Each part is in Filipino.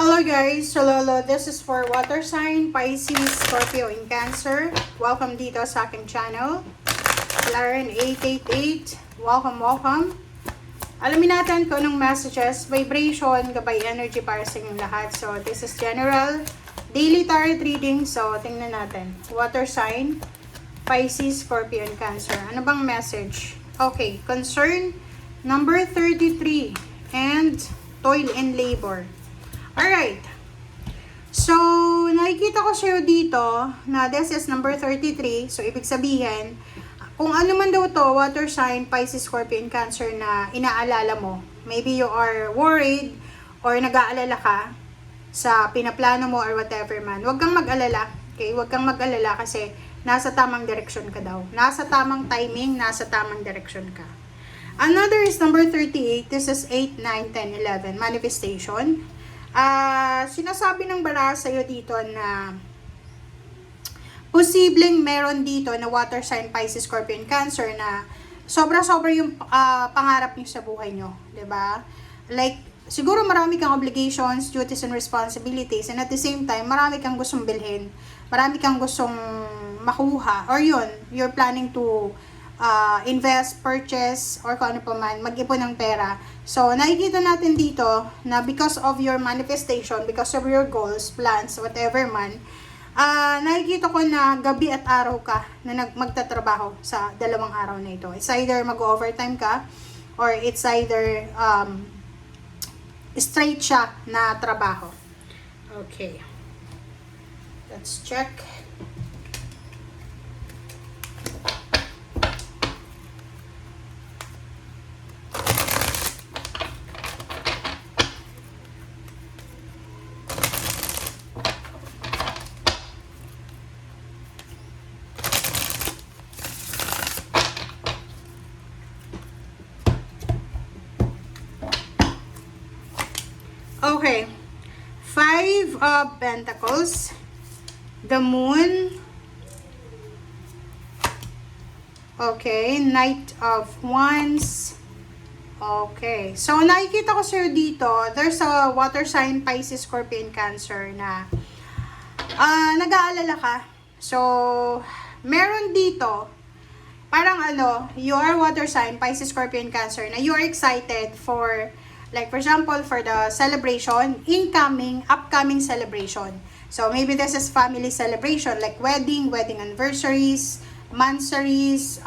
Hello guys, hello. This is for water sign, Pisces, Scorpio, and Cancer. Welcome dito sa aking channel. Laren 888. Welcome. Alamin natin kung anong messages, vibration, gabay energy para sa inyong lahat. So, this is general daily tarot reading. So, tingnan natin. Water sign, Pisces, Scorpio, and Cancer. Ano bang message? Okay, concern number 33 and toil and labor. Alright. So, nakikita ko sa'yo dito na this is number 33. So, ibig sabihin, kung ano man daw to, water sign, Pisces, Scorpio, and Cancer na inaalala mo. Maybe you are worried or nag-aalala ka sa pinaplano mo or whatever man. Huwag kang mag-alala. Okay? Huwag kang mag-alala kasi nasa tamang direksyon ka daw. Nasa tamang timing, nasa tamang direksyon ka. Another is number 38. This is 8, 9, 10, 11. Manifestation. Sinasabi ng bara sa'yo dito na posibleng meron dito na water sign, Pisces, Scorpio, and Cancer na sobra-sobra yung pangarap niyo sa buhay niyo, 'di ba? Like siguro marami kang obligations, duties, and responsibilities, and at the same time marami kang gustong bilhin, marami kang gustong makuha, or yun, you're planning to invest, purchase, or kung ano pa man, mag-ipon ng pera. So, nakikita natin dito na because of your manifestation, because of your goals, plans, whatever man, nakikita ko na gabi at araw ka na magtatrabaho sa dalawang araw na ito. It's either mag-overtime ka, or it's either straight siya na trabaho. Okay. Let's check. Okay, 5 of Pentacles, the Moon, okay, Knight of Wands, okay. So, nakikita ko sa'yo dito, there's a water sign, Pisces, Scorpio, and Cancer na nag-aalala ka. So, meron dito, parang you are water sign, Pisces, Scorpio, and Cancer na you are excited for, like for example, for the celebration, upcoming celebration. So maybe this is family celebration, like wedding anniversaries, mansaries,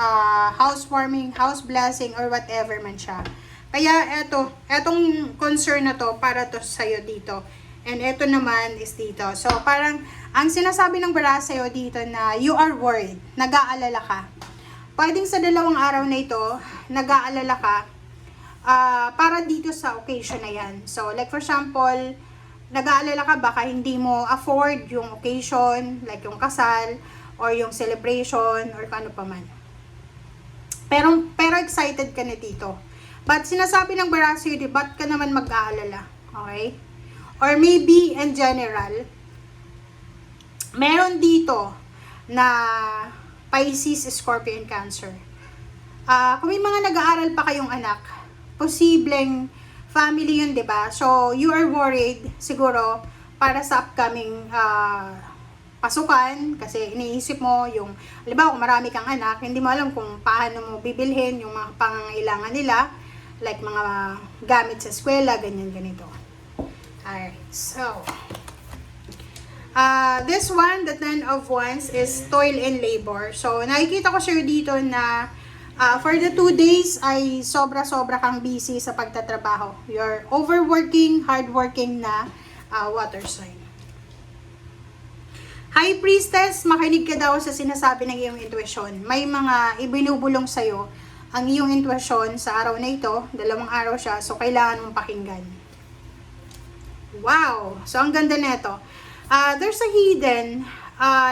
housewarming, house blessing, or whatever man siya. Kaya etong concern na to, para to sa'yo dito. And eto naman is dito. So parang, ang sinasabi ng bara sa'yo dito na you are worried, nag-aalala ka. Pwedeng sa dalawang araw na ito, nag-aalala ka, para dito sa occasion na yan. So, like for example, nag-aalala ka baka hindi mo afford yung occasion, like yung kasal, or yung celebration, or kano pa man. Pero excited ka na dito. But sinasabi ng barasyo, di ba't ka naman mag-aalala? Okay? Or maybe, in general, meron dito na Pisces, Scorpio, and Cancer. Kung may mga nag-aaral pa kayong anak, posibleng family yun, 'di ba? So, you are worried siguro para sa upcoming pasukan kasi iniisip mo yung, halimbawa kung marami kang anak, hindi mo alam kung paano mo bibilhin yung mga pangangailangan nila, like mga gamit sa eskwela, ganito. Alright, so this one, the 10 of Wands, is toil and labor. So, nakikita ko sa'yo dito na for the 2 days ay sobra-sobra kang busy sa pagtatrabaho. You're overworking, hardworking na water sign. High Priestess, makinig ka daw sa sinasabi ng iyong intuition. May mga ibinubulong sa'yo ang iyong intuition sa araw na ito. 2 araw siya, so kailangan mong pakinggan. Wow! So, ang ganda nito. There's a hidden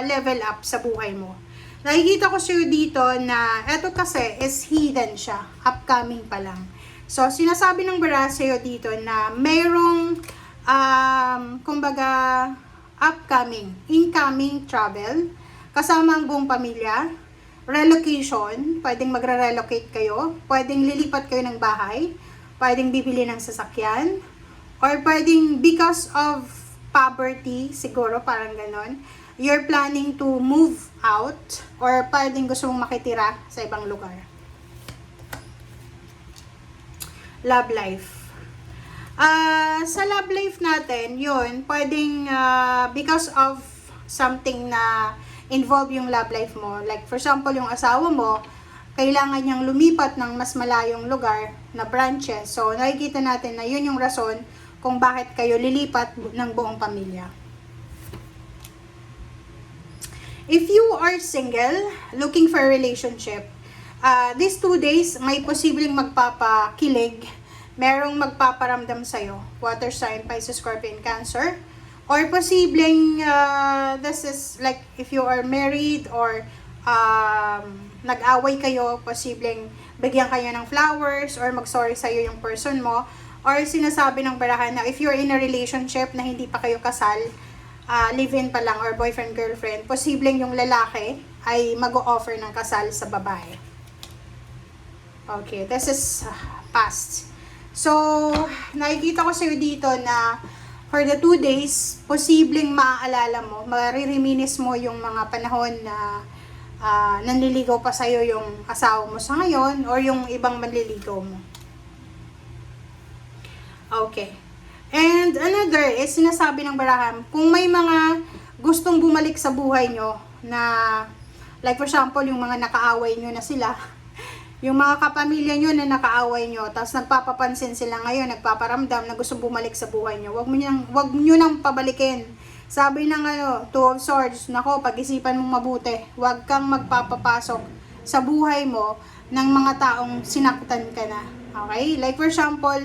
level up sa buhay mo. Nakikita ko sa'yo dito na eto kasi is hidden siya. Upcoming pa lang. So, sinasabi ng bara sa'yo dito na mayroong, kumbaga, incoming travel, kasama ang buong pamilya, relocation, pwedeng magre-relocate kayo, pwedeng lilipat kayo ng bahay, pwedeng bibili ng sasakyan, Or pwedeng because of poverty, siguro parang ganon. You're planning to move out or pwedeng gusto mong makitira sa ibang lugar. Love life. Sa love life natin, yun, pwedeng because of something na involve yung love life mo. Like for example, yung asawa mo, kailangan niyang lumipat ng mas malayong lugar na branches. So, nakikita natin na yun yung rason kung bakit kayo lilipat ng buong pamilya. If you are single, looking for a relationship, these 2 days, may posibleng magpapakilig, merong magpaparamdam sa'yo, water sign, Pisces, Scorpio, and Cancer. Or posibleng, this is like if you are married or nag-away kayo, posibleng bigyan kayo ng flowers or mag-sorry sa'yo yung person mo. Or sinasabi ng barahan na if you're in a relationship na hindi pa kayo kasal, live-in pa lang or boyfriend-girlfriend, posibleng yung lalaki ay mag-o-offer ng kasal sa babae. Okay, this is past. So, nakikita ko sa'yo dito na for the 2 days, posibleng maaalala mo, maririminis mo yung mga panahon na nanliligaw pa sa'yo yung asawa mo sa ngayon or yung ibang manliligaw mo. Okay. And another is sinasabi ng barahan, kung may mga gustong bumalik sa buhay nyo na, like for example, yung mga nakaaway nyo na sila, yung mga kapamilya nyo na nakaaway nyo, tapos nagpapapansin sila ngayon, nagpaparamdam na gustong bumalik sa buhay nyo, wag nyo nang pabalikin. Sabi ng Two of Swords, nako, pag-isipan mong mabuti, wag kang magpapapasok sa buhay mo ng mga taong sinaktan ka na. Okay? Like for example,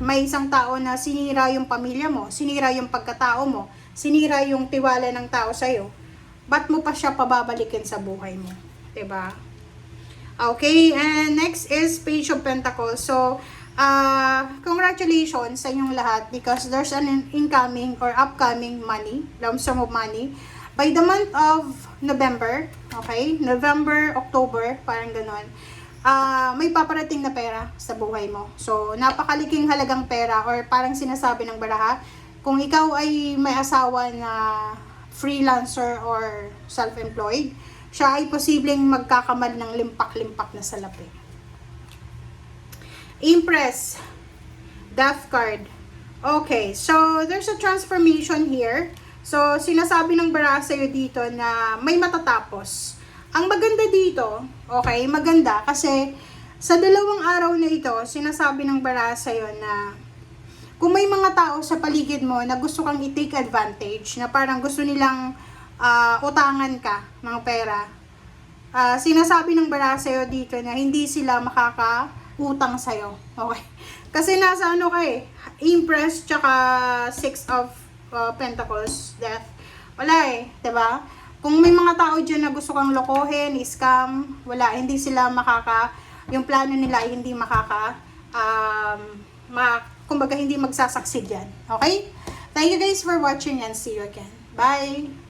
may isang tao na sinira yung pamilya mo, sinira yung pagkatao mo, sinira yung tiwala ng tao sa'yo, ba't mo pa siya pababalikin sa buhay mo? Diba? Okay, and next is Page of Pentacles. So, congratulations sa inyong lahat because there's an incoming or upcoming money, lump sum of money, by the month of November, okay? November, October, parang ganon. May paparating na pera sa buhay mo. So, napakaliking halagang pera or parang sinasabi ng baraha, kung ikaw ay may asawa na freelancer or self-employed, siya ay posibleng magkakamal ng limpak-limpak na salapi. Empress, Death card. Okay, so there's a transformation here. So, sinasabi ng baraha sa'yo dito na may matatapos. Ang maganda dito, okay, maganda kasi sa 2 araw na ito, sinasabi ng baraha sa'yo na kung may mga tao sa paligid mo na gusto kang i-take advantage, na parang gusto nilang utangan ka ng pera, sinasabi ng baraha sa'yo dito na hindi sila makakautang sa'yo. Okay? Kasi nasa ka Empress tsaka 6 of Pentacles, Death. Wala diba? Kung may mga tao dyan na gusto kang lokohin, scam, wala, hindi sila yung plano nila ay hindi kumbaga hindi magsasucceed yan. Okay? Thank you guys for watching and see you again. Bye!